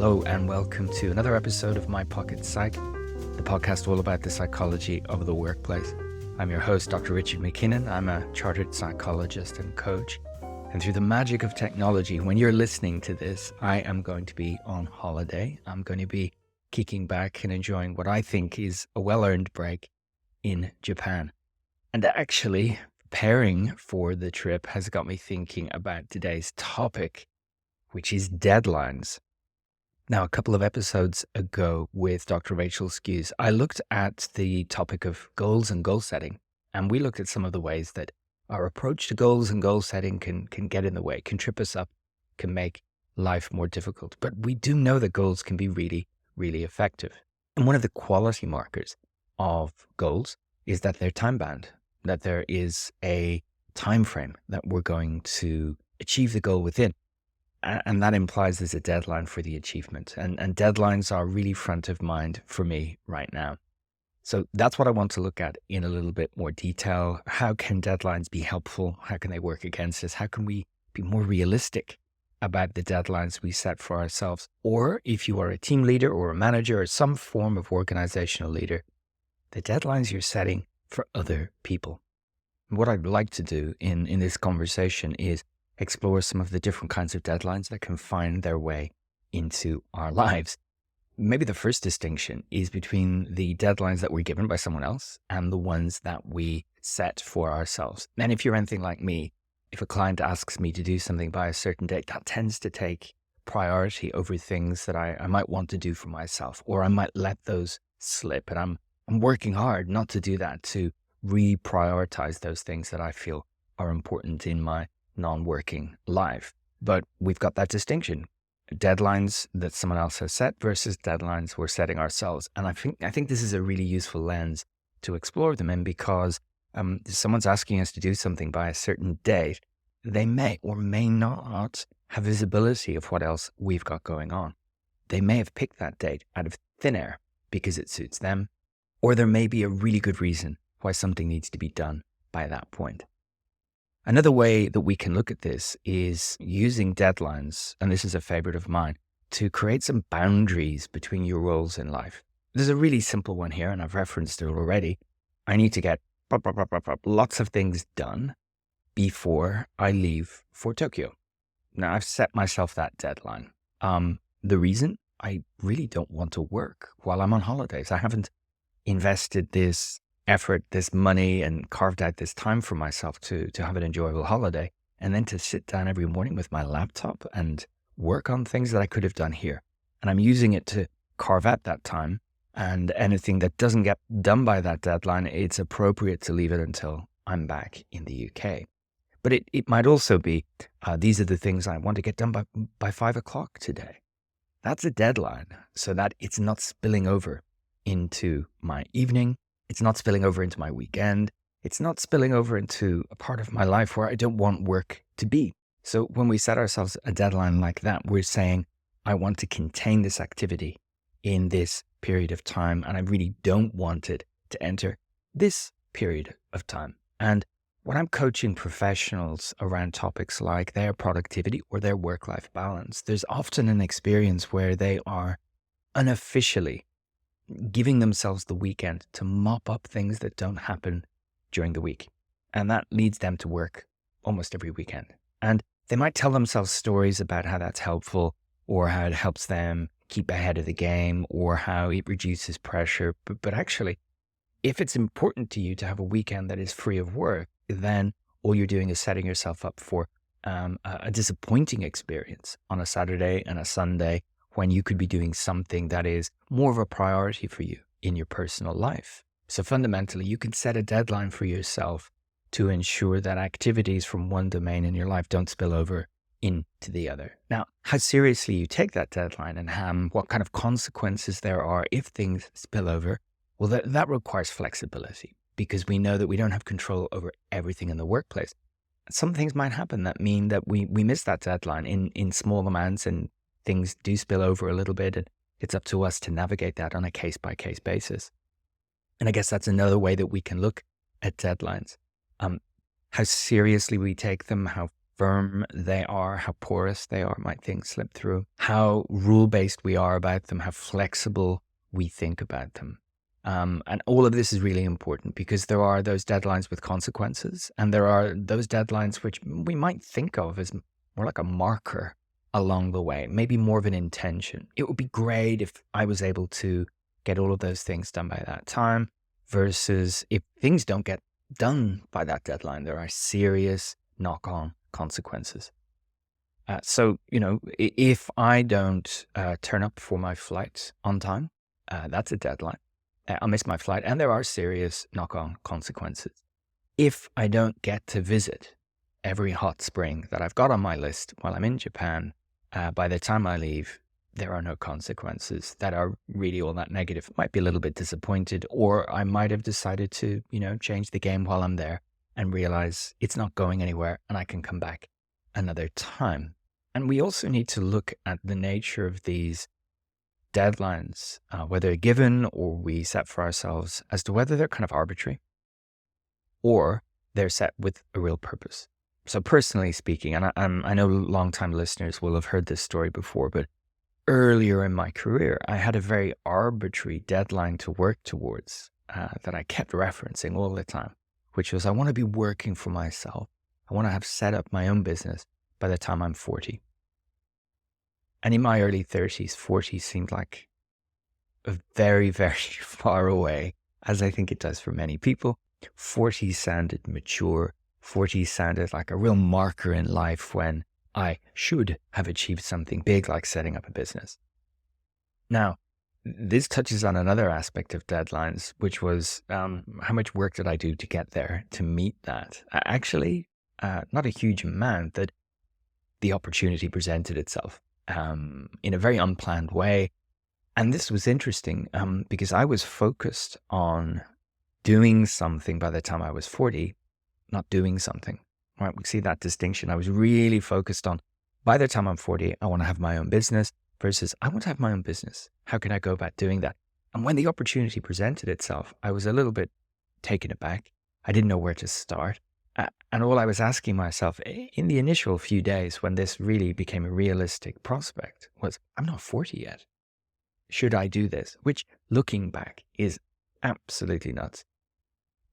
Hello and welcome to another episode of My Pocket Psych, the podcast all about the psychology of the workplace. I'm your host, Dr. Richard McKinnon. I'm a chartered psychologist and coach. And through the magic of technology, when you're listening to this, I am going to be on holiday. I'm going to be kicking back and enjoying what I think is a well-earned break in Japan. And actually, preparing for the trip has got me thinking about today's topic, which is deadlines. Now, a couple of episodes ago with Dr. Rachel Skews, I looked at the topic of goals and goal setting, and we looked at some of the ways that our approach to goals and goal setting can get in the way, can trip us up, can make life more difficult. But we do know that goals can be really, really effective. And one of the quality markers of goals is that they're time-bound, that there is a time frame that we're going to achieve the goal within. And that implies there's a deadline for the achievement. And deadlines are really front of mind for me right now. So that's what I want to look at in a little bit more detail. How can deadlines be helpful? How can they work against us? How can we be more realistic about the deadlines we set for ourselves? Or if you are a team leader or a manager or some form of organizational leader, the deadlines you're setting for other people. And what I'd like to do in this conversation is explore some of the different kinds of deadlines that can find their way into our lives. Maybe the first distinction is between the deadlines that we're given by someone else and the ones that we set for ourselves. And if you're anything like me, if a client asks me to do something by a certain date, that tends to take priority over things that I might want to do for myself, or I might let those slip. And I'm working hard not to do that, to reprioritize those things that I feel are important in my non-working life. But we've got that distinction. Deadlines that someone else has set versus deadlines we're setting ourselves. And I think this is a really useful lens to explore them in, because if someone's asking us to do something by a certain date, they may or may not have visibility of what else we've got going on. They may have picked that date out of thin air because it suits them, or there may be a really good reason why something needs to be done by that point. Another way that we can look at this is using deadlines, and this is a favorite of mine, to create some boundaries between your roles in life. There's a really simple one here, and I've referenced it already. I need to get lots of things done before I leave for Tokyo. Now, I've set myself that deadline. The reason? I really don't want to work while I'm on holidays. I haven't invested this effort, this money, and carved out this time for myself to have an enjoyable holiday, and then to sit down every morning with my laptop and work on things that I could have done here. And I'm using it to carve out that time, and anything that doesn't get done by that deadline, it's appropriate to leave it until I'm back in the UK. But it might also be, these are the things I want to get done by 5 o'clock today. That's a deadline, so that it's not spilling over into my evening. It's not spilling over into my weekend. It's not spilling over into a part of my life where I don't want work to be. So when we set ourselves a deadline like that, we're saying, I want to contain this activity in this period of time, and I really don't want it to enter this period of time. And when I'm coaching professionals around topics like their productivity or their work-life balance, there's often an experience where they are unofficially giving themselves the weekend to mop up things that don't happen during the week. And that leads them to work almost every weekend. And they might tell themselves stories about how that's helpful, or how it helps them keep ahead of the game, or how it reduces pressure. But actually, if it's important to you to have a weekend that is free of work, then all you're doing is setting yourself up for a disappointing experience on a Saturday and a Sunday, when you could be doing something that is more of a priority for you in your personal life. So fundamentally, you can set a deadline for yourself to ensure that activities from one domain in your life don't spill over into the other. Now, how seriously you take that deadline and what kind of consequences there are if things spill over, well, that requires flexibility, because we know that we don't have control over everything in the workplace. Some things might happen that mean that we miss that deadline in small amounts, and things do spill over a little bit, and it's up to us to navigate that on a case-by-case basis. And I guess that's another way that we can look at deadlines. How seriously we take them, how firm they are, how porous they are, might things slip through, how rule-based we are about them, how flexible we think about them. And all of this is really important because there are those deadlines with consequences, and there are those deadlines which we might think of as more like a marker along the way, maybe more of an intention. It would be great if I was able to get all of those things done by that time, versus if things don't get done by that deadline, there are serious knock-on consequences. So, if I don't turn up for my flight on time, that's a deadline. I'll miss my flight, and there are serious knock-on consequences. If I don't get to visit every hot spring that I've got on my list while I'm in Japan, by the time I leave, there are no consequences that are really all that negative. Might be a little bit disappointed, or I might have decided to, change the game while I'm there and realize it's not going anywhere and I can come back another time. And we also need to look at the nature of these deadlines, whether given or we set for ourselves, as to whether they're kind of arbitrary or they're set with a real purpose. So personally speaking, and I know longtime listeners will have heard this story before, but earlier in my career, I had a very arbitrary deadline to work towards that I kept referencing all the time, which was I want to be working for myself. I want to have set up my own business by the time I'm 40. And in my early 30s, 40 seemed like a very, very far away, as I think it does for many people. 40 sounded mature. 40 sounded like a real marker in life when I should have achieved something big like setting up a business. Now, this touches on another aspect of deadlines, which was how much work did I do to get there, to meet that? Actually, not a huge amount. That the opportunity presented itself in a very unplanned way. And this was interesting because I was focused on doing something by the time I was 40, not doing something. Right? We see that distinction. I was really focused on, by the time I'm 40, I want to have my own business, versus I want to have my own business. How can I go about doing that? And when the opportunity presented itself, I was a little bit taken aback. I didn't know where to start. And all I was asking myself in the initial few days when this really became a realistic prospect was, I'm not 40 yet. Should I do this? Which, looking back, is absolutely nuts.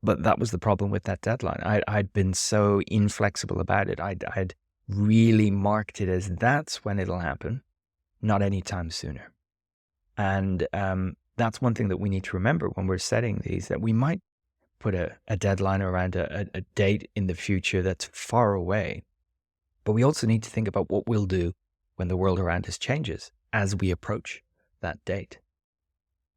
But that was the problem with that deadline. I'd been so inflexible about it. I'd really marked it as that's when it'll happen, not any time sooner. And that's one thing that we need to remember when we're setting these, that we might put a deadline around a date in the future that's far away. But we also need to think about what we'll do when the world around us changes as we approach that date.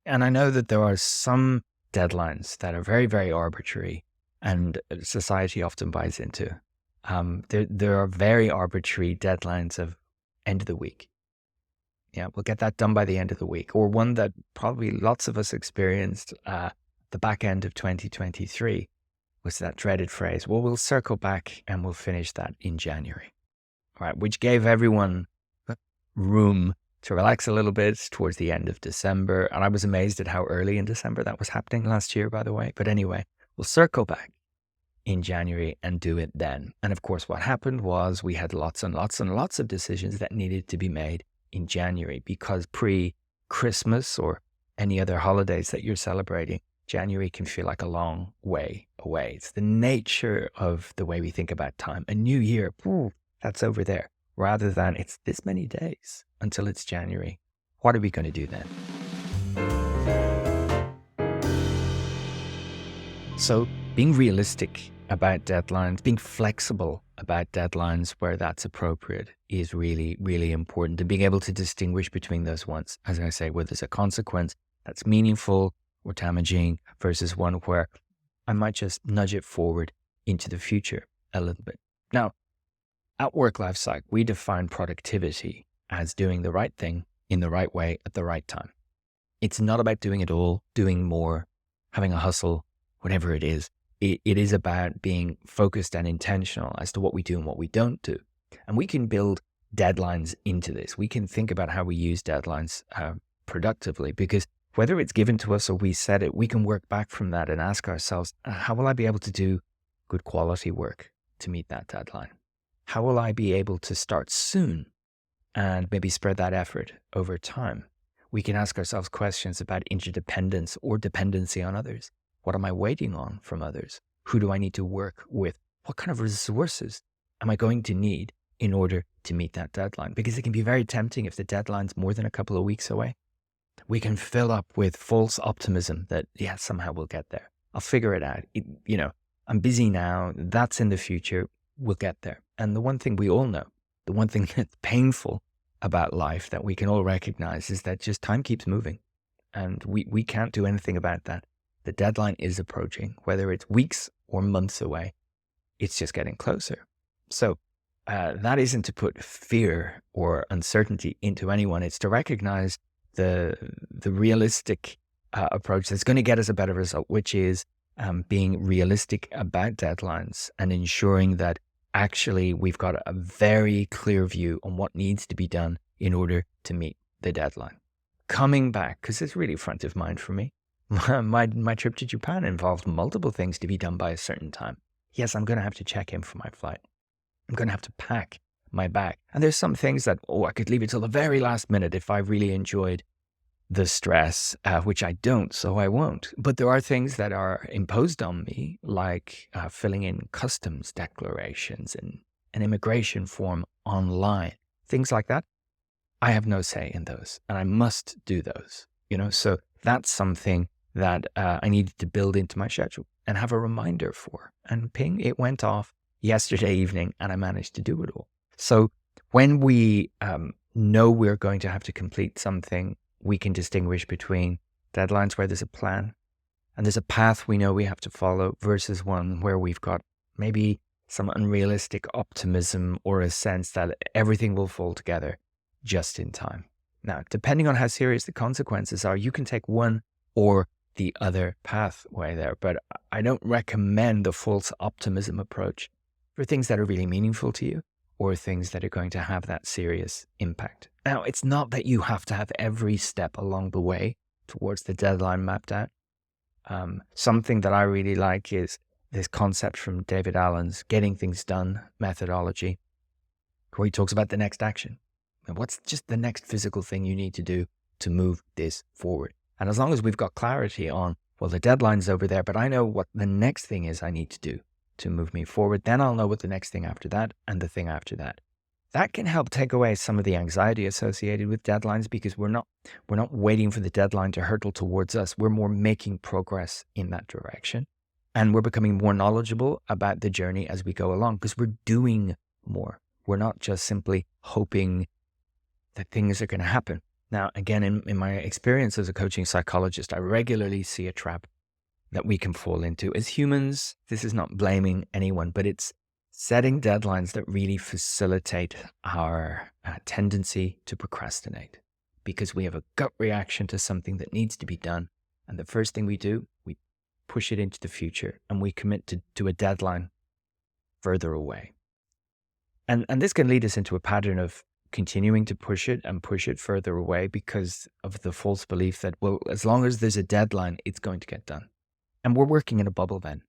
And I know that there are some deadlines that are very, very arbitrary, and society often buys into. There are very arbitrary deadlines of end of the week. Yeah, we'll get that done by the end of the week. Or one that probably lots of us experienced the back end of 2023 was that dreaded phrase, well, we'll circle back and we'll finish that in January, right? Which gave everyone room to relax a little bit towards the end of December. And I was amazed at how early in December that was happening last year, by the way. But anyway, we'll circle back in January and do it then. And of course, what happened was we had lots and lots and lots of decisions that needed to be made in January, because pre-Christmas or any other holidays that you're celebrating, January can feel like a long way away. It's the nature of the way we think about time. A new year, that's over there, rather than it's this many days until it's January. What are we going to do then? So being realistic about deadlines, being flexible about deadlines where that's appropriate is really, really important. And being able to distinguish between those ones, as I say, where there's a consequence that's meaningful or damaging versus one where I might just nudge it forward into the future a little bit. Now, at WorkLifePsych, we define productivity as doing the right thing in the right way at the right time. It's not about doing it all, doing more, having a hustle, whatever it is. It is about being focused and intentional as to what we do and what we don't do. And we can build deadlines into this. We can think about how we use deadlines productively, because whether it's given to us or we set it, we can work back from that and ask ourselves, how will I be able to do good quality work to meet that deadline? how will I be able to start soon and maybe spread that effort over time? We can ask ourselves questions about interdependence or dependency on others. What am I waiting on from others? Who do I need to work with? What kind of resources am I going to need in order to meet that deadline? Because it can be very tempting if the deadline's more than a couple of weeks away. We can fill up with false optimism that, yeah, somehow we'll get there. I'll figure it out. I'm busy now. That's in the future. We'll get there. And the one thing we all know, the one thing that's painful about life that we can all recognize is that just time keeps moving. And we can't do anything about that. The deadline is approaching, whether it's weeks or months away. It's just getting closer. So that isn't to put fear or uncertainty into anyone. It's to recognize the realistic approach that's going to get us a better result, which is being realistic about deadlines and ensuring that actually we've got a very clear view on what needs to be done in order to meet the deadline. Coming back, because it's really front of mind for me, my trip to Japan involved multiple things to be done by a certain time. Yes, I'm going to have to check in for my flight. I'm going to have to pack my bag. And there's some things that, I could leave it till the very last minute if I really enjoyed the stress, which I don't, so I won't. But there are things that are imposed on me, like filling in customs declarations and an immigration form online, things like that. I have no say in those, and I must do those, So that's something that I needed to build into my schedule and have a reminder for. And ping, it went off yesterday evening, and I managed to do it all. So when we know we're going to have to complete something, we can distinguish between deadlines where there's a plan and there's a path we know we have to follow versus one where we've got maybe some unrealistic optimism or a sense that everything will fall together just in time. Now, depending on how serious the consequences are, you can take one or the other pathway there, but I don't recommend the false optimism approach for things that are really meaningful to you or things that are going to have that serious impact. Now, it's not that you have to have every step along the way towards the deadline mapped out. Something that I really like is this concept from David Allen's Getting Things Done methodology, where he talks about the next action. And what's just the next physical thing you need to do to move this forward? And as long as we've got clarity on, the deadline's over there, but I know what the next thing is I need to do to move me forward, then I'll know what the next thing after that and the thing after that. That can help take away some of the anxiety associated with deadlines because we're not waiting for the deadline to hurtle towards us. We're more making progress in that direction. And we're becoming more knowledgeable about the journey as we go along because we're doing more. We're not just simply hoping that things are going to happen. Now, again, in my experience as a coaching psychologist, I regularly see a trap that we can fall into. As humans, this is not blaming anyone, but it's setting deadlines that really facilitate our tendency to procrastinate because we have a gut reaction to something that needs to be done. And the first thing we do, we push it into the future and we commit to a deadline further away. And this can lead us into a pattern of continuing to push it further away because of the false belief that, as long as there's a deadline, it's going to get done. And we're working in a bubble then.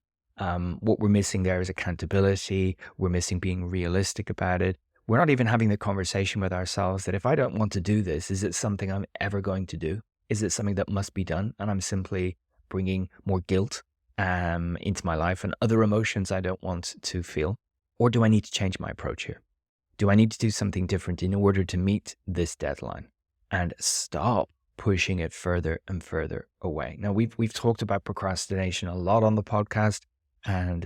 What we're missing there is accountability. We're missing being realistic about it. We're not even having the conversation with ourselves that if I don't want to do this, is it something I'm ever going to do? Is it something that must be done? And I'm simply bringing more guilt into my life and other emotions I don't want to feel. Or do I need to change my approach here? Do I need to do something different in order to meet this deadline and stop pushing it further and further away? Now, we've talked about procrastination a lot on the podcast, and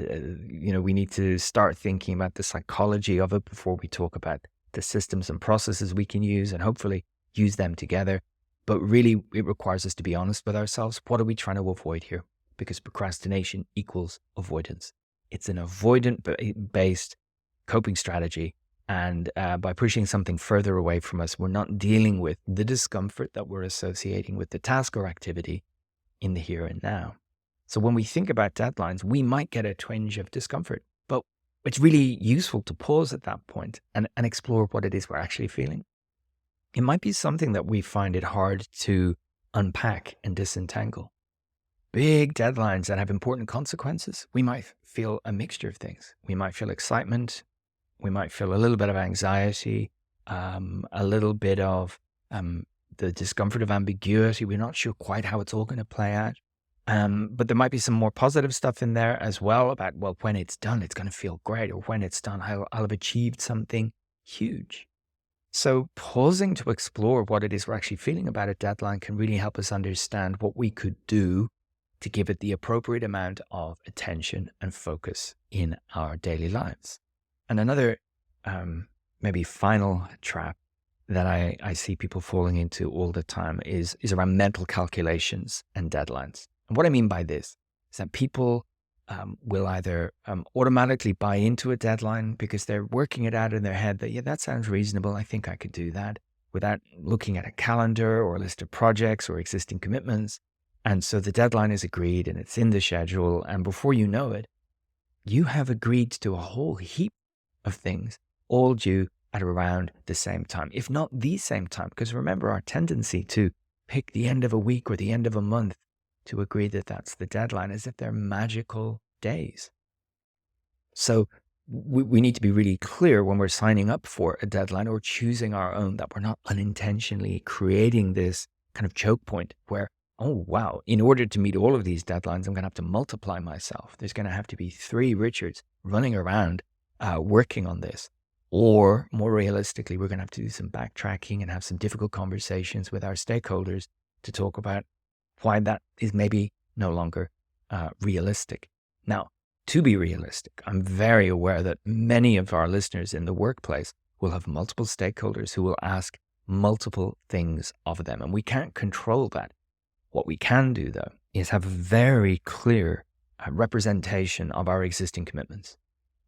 we need to start thinking about the psychology of it before we talk about the systems and processes we can use and hopefully use them together. But really, it requires us to be honest with ourselves. What are we trying to avoid here? Because procrastination equals avoidance. It's an avoidant-based coping strategy. And by pushing something further away from us, we're not dealing with the discomfort that we're associating with the task or activity in the here and now. So when we think about deadlines, we might get a twinge of discomfort, but it's really useful to pause at that point and explore what it is we're actually feeling. It might be something that we find it hard to unpack and disentangle. Big deadlines that have important consequences, we might feel a mixture of things. We might feel excitement. We might feel a little bit of anxiety, a little bit of the discomfort of ambiguity. We're not sure quite how it's all going to play out. But there might be some more positive stuff in there as well about, well, when it's done, it's going to feel great. Or when it's done, I'll have achieved something huge. So pausing to explore what it is we're actually feeling about a deadline can really help us understand what we could do to give it the appropriate amount of attention and focus in our daily lives. And another maybe final trap that I see people falling into all the time is around mental calculations and deadlines. And what I mean by this is that people will either automatically buy into a deadline because they're working it out in their head that, yeah, that sounds reasonable. I think I could do that, without looking at a calendar or a list of projects or existing commitments. And so the deadline is agreed and it's in the schedule. And before you know it, you have agreed to a whole heap of things, all due at around the same time, if not the same time. Because remember, our tendency to pick the end of a week or the end of a month to agree that that's the deadline as if they're magical days. So we need to be really clear when we're signing up for a deadline or choosing our own, that we're not unintentionally creating this kind of choke point where, oh, wow, in order to meet all of these deadlines, I'm going to have to multiply myself. There's going to have to be 3 Richards running around working on this. Or more realistically, we're going to have to do some backtracking and have some difficult conversations with our stakeholders to talk about why that is maybe no longer realistic. Now, to be realistic, I'm very aware that many of our listeners in the workplace will have multiple stakeholders who will ask multiple things of them, and we can't control that. What we can do, though, is have a very clear representation of our existing commitments.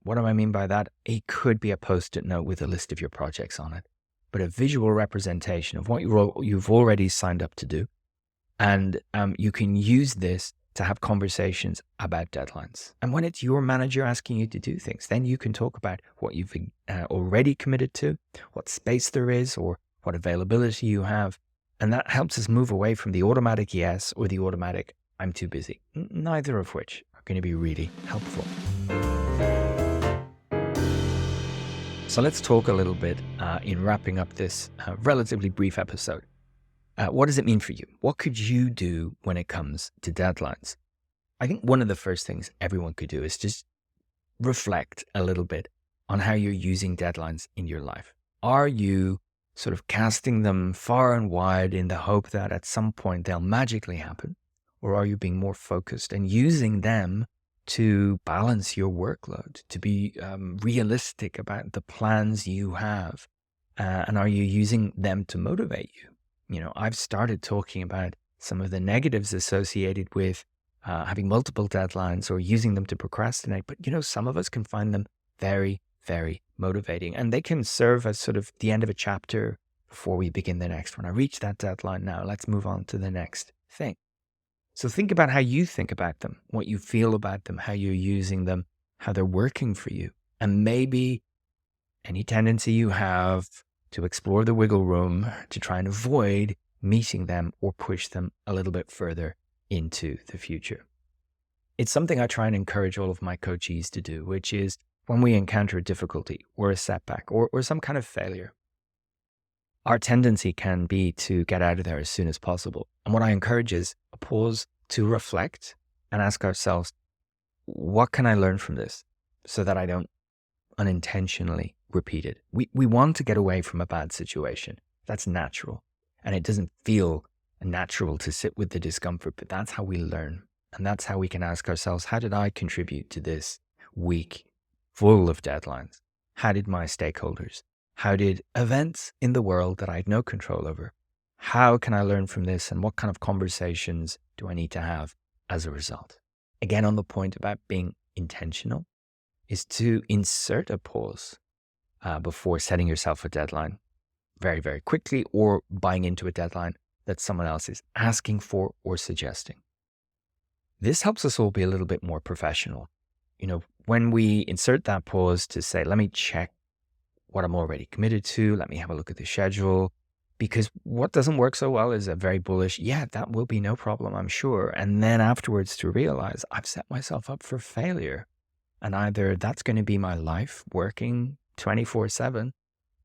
What do I mean by that? It could be a post-it note with a list of your projects on it, but a visual representation of what you've already signed up to do. And you can use this to have conversations about deadlines. And when it's your manager asking you to do things, then you can talk about what you've already committed to, what space there is, or what availability you have. And that helps us move away from the automatic yes or the automatic I'm too busy, neither of which are going to be really helpful. So let's talk a little bit in wrapping up this relatively brief episode. What does it mean for you? What could you do when it comes to deadlines? I think one of the first things everyone could do is just reflect a little bit on how you're using deadlines in your life. Are you sort of casting them far and wide in the hope that at some point they'll magically happen? Or are you being more focused and using them to balance your workload, to be realistic about the plans you have? And are you using them to motivate you? You know, I've started talking about some of the negatives associated with having multiple deadlines or using them to procrastinate. But, you know, some of us can find them very, very motivating, and they can serve as sort of the end of a chapter before we begin the next one. I reached that deadline now. Let's move on to the next thing. So think about how you think about them, what you feel about them, how you're using them, how they're working for you, and maybe any tendency you have to explore the wiggle room to try and avoid meeting them or push them a little bit further into the future. It's something I try and encourage all of my coachees to do, which is when we encounter a difficulty or a setback or some kind of failure, our tendency can be to get out of there as soon as possible. And what I encourage is a pause to reflect and ask ourselves, what can I learn from this so that I don't unintentionally repeat it? We want to get away from a bad situation. That's natural. And it doesn't feel natural to sit with the discomfort, but that's how we learn. And that's how we can ask ourselves, how did I contribute to this week full of deadlines? How did my stakeholders? How did events in the world that I had no control over? How can I learn from this? And what kind of conversations do I need to have as a result? Again, on the point about being intentional, is to insert a pause before setting yourself a deadline very, very quickly, or buying into a deadline that someone else is asking for or suggesting. This helps us all be a little bit more professional. You know, when we insert that pause to say, let me check what I'm already committed to, let me have a look at the schedule, because what doesn't work so well is a very bullish, yeah, that will be no problem, I'm sure. And then afterwards to realize I've set myself up for failure. And either that's going to be my life working 24/7,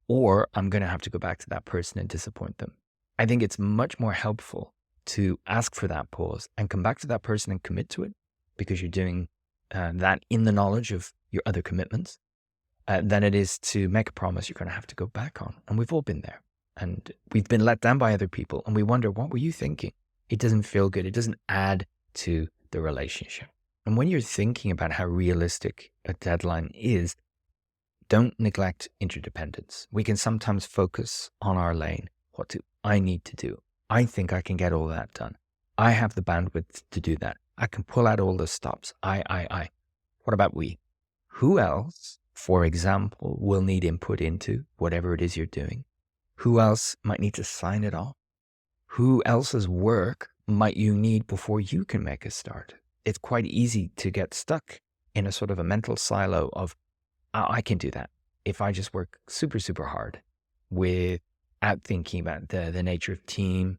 or I'm going to have to go back to that person and disappoint them. I think it's much more helpful to ask for that pause and come back to that person and commit to it, because you're doing that in the knowledge of your other commitments, than it is to make a promise you're going to have to go back on. And we've all been there, and we've been let down by other people, and we wonder, what were you thinking? It doesn't feel good. It doesn't add to the relationship. And when you're thinking about how realistic a deadline is, don't neglect interdependence. We can sometimes focus on our lane. What do I need to do? I think I can get all that done. I have the bandwidth to do that. I can pull out all the stops. I. What about we? Who else, for example, will need input into whatever it is you're doing? Who else might need to sign it off? Who else's work might you need before you can make a start? It's quite easy to get stuck in a sort of a mental silo of, I can do that if I just work super, super hard without thinking about the nature of team,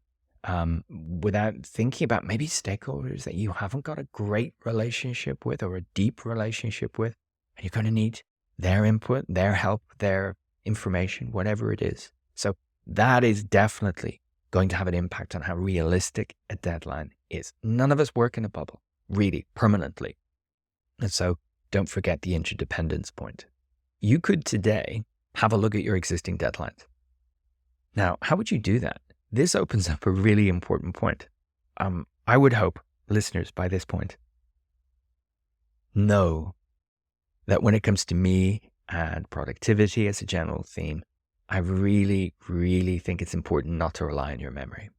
without thinking about maybe stakeholders that you haven't got a great relationship with or a deep relationship with, and you're going to need their input, their help, their information, whatever it is. So that is definitely going to have an impact on how realistic a deadline is. None of us work in a bubble, really, permanently. And so don't forget the interdependence point. You could today have a look at your existing deadlines. Now, how would you do that? This opens up a really important point. I would hope listeners by this point know that when it comes to me and productivity as a general theme, I really, really think it's important not to rely on your memory.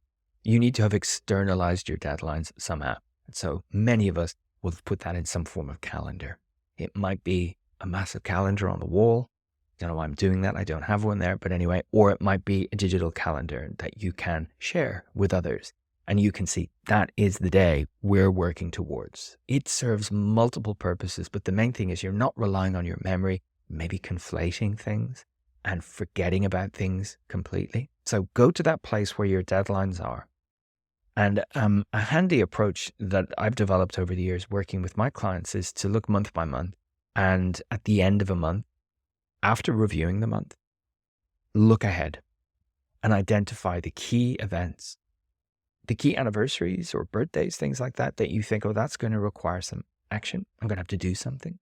You need to have externalized your deadlines somehow. And so many of us will put that in some form of calendar. It might be a massive calendar on the wall. Don't know why I'm doing that. I don't have one there, but anyway, or it might be a digital calendar that you can share with others. And you can see that is the day we're working towards. It serves multiple purposes, but the main thing is you're not relying on your memory, maybe conflating things and forgetting about things completely. So go to that place where your deadlines are. And a handy approach that I've developed over the years working with my clients is to look month by month. And at the end of a month, after reviewing the month, look ahead and identify the key events, the key anniversaries or birthdays, things like that, that you think, oh, that's going to require some action. I'm going to have to do something.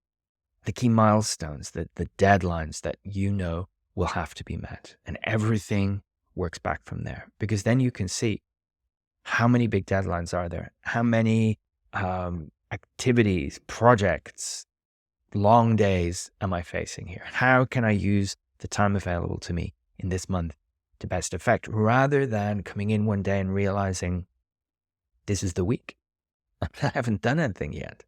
The key milestones, the deadlines that you know will have to be met, and everything works back from there, because then you can see how many big deadlines are there, how many activities, projects, long days am I facing here? How can I use the time available to me in this month to best effect, rather than coming in one day and realizing this is the week. I haven't done anything yet.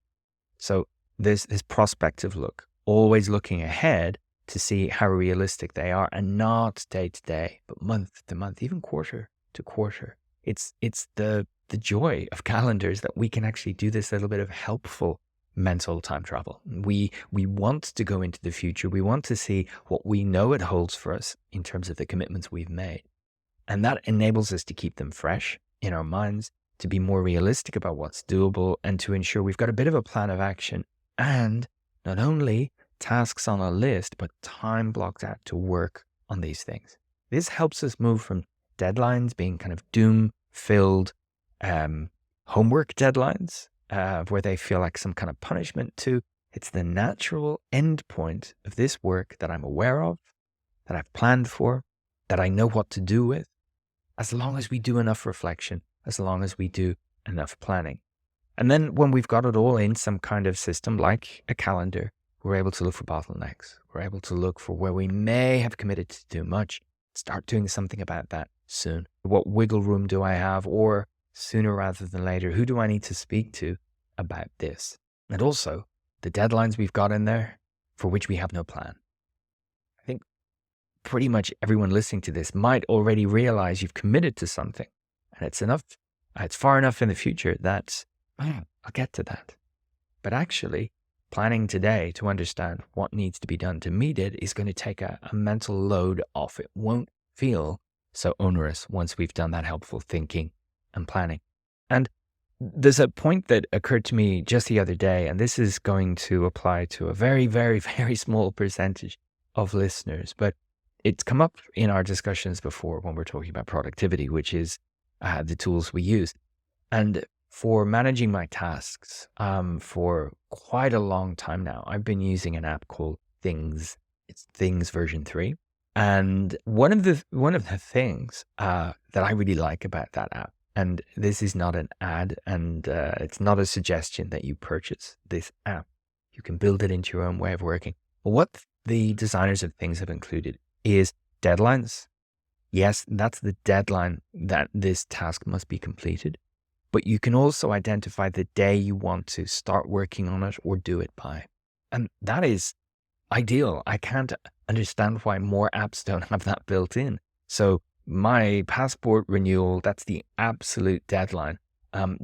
So this prospective look, always looking ahead to see how realistic they are, and not day to day, but month to month, even quarter to quarter. It's the joy of calendars that we can actually do this little bit of helpful mental time travel. We want to go into the future. We want to see what we know it holds for us in terms of the commitments we've made. And that enables us to keep them fresh in our minds, to be more realistic about what's doable, and to ensure we've got a bit of a plan of action, and not only tasks on a list, but time blocked out to work on these things. This helps us move from deadlines being kind of doom-filled homework deadlines, where they feel like some kind of punishment, to it's the natural end point of this work that I'm aware of, that I've planned for, that I know what to do with, as long as we do enough reflection, as long as we do enough planning. And then when we've got it all in some kind of system like a calendar, we're able to look for bottlenecks. We're able to look for where we may have committed to too much, start doing something about that soon. What wiggle room do I have? Or sooner rather than later, who do I need to speak to about this? And also the deadlines we've got in there for which we have no plan. I think pretty much everyone listening to this might already realize you've committed to something, and it's far enough in the future that I'll get to that. But actually, planning today to understand what needs to be done to meet it is going to take a mental load off. It won't feel so onerous once we've done that helpful thinking and planning. And there's a point that occurred to me just the other day, and this is going to apply to a very, very, very small percentage of listeners, but it's come up in our discussions before when we're talking about productivity, which is the tools we use. And for managing my tasks, for quite a long time now, I've been using an app called Things. It's Things version 3. And one of the things that I really like about that app, and this is not an ad, and it's not a suggestion that you purchase this app. You can build it into your own way of working. But what the designers of Things have included is deadlines. Yes, that's the deadline that this task must be completed. But you can also identify the day you want to start working on it or do it by. And that is ideal. I can't understand why more apps don't have that built in. So my passport renewal, that's the absolute deadline.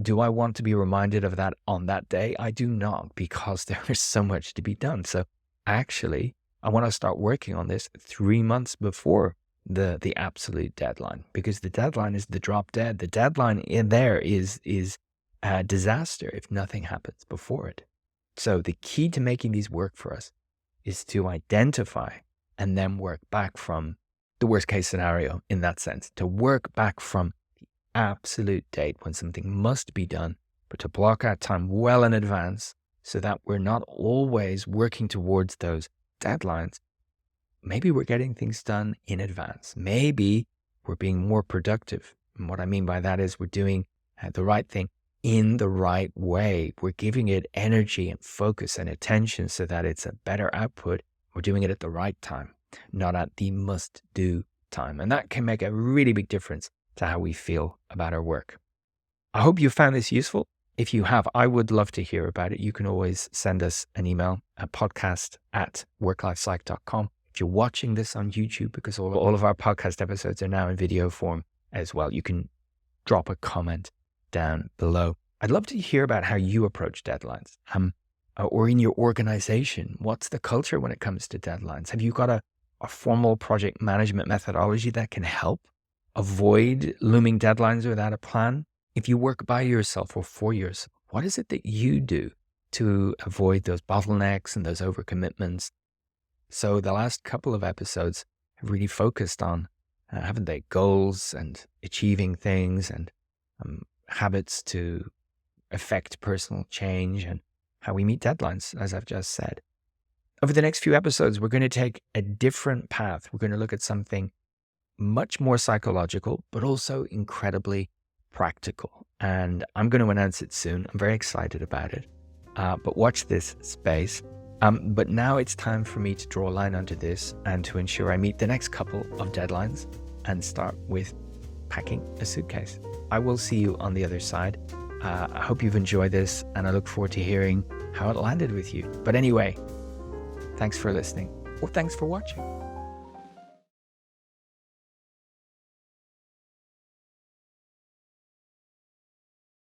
Do I want to be reminded of that on that day? I do not, because there is so much to be done. So actually, I want to start working on this 3 months before the absolute deadline, because the deadline is the drop dead. The deadline in there is a disaster if nothing happens before it. So the key to making these work for us is to identify and then work back from the worst case scenario in that sense, to work back from the absolute date when something must be done, but to block out time well in advance so that we're not always working towards those deadlines. Maybe we're getting things done in advance. Maybe we're being more productive. And what I mean by that is we're doing the right thing in the right way. We're giving it energy and focus and attention so that it's a better output. We're doing it at the right time, not at the must-do time. And that can make a really big difference to how we feel about our work. I hope you found this useful. If you have, I would love to hear about it. You can always send us an email at podcast@worklifepsych.com. If you're watching this on YouTube, because all of our podcast episodes are now in video form as well, you can drop a comment down below. I'd love to hear about how you approach deadlines, or in your organization. What's the culture when it comes to deadlines? Have you got a formal project management methodology that can help avoid looming deadlines without a plan? If you work by yourself or for yourself, what is it that you do to avoid those bottlenecks and those overcommitments? So the last couple of episodes have really focused on, haven't they, goals and achieving things and habits to affect personal change and how we meet deadlines, as I've just said. Over the next few episodes, we're going to take a different path. We're going to look at something much more psychological, but also incredibly practical. And I'm going to announce it soon. I'm very excited about it. But watch this space. But now it's time for me to draw a line under this and to ensure I meet the next couple of deadlines and start with packing a suitcase. I will see you on the other side. I hope you've enjoyed this, and I look forward to hearing how it landed with you. But anyway, thanks for listening, or thanks for watching.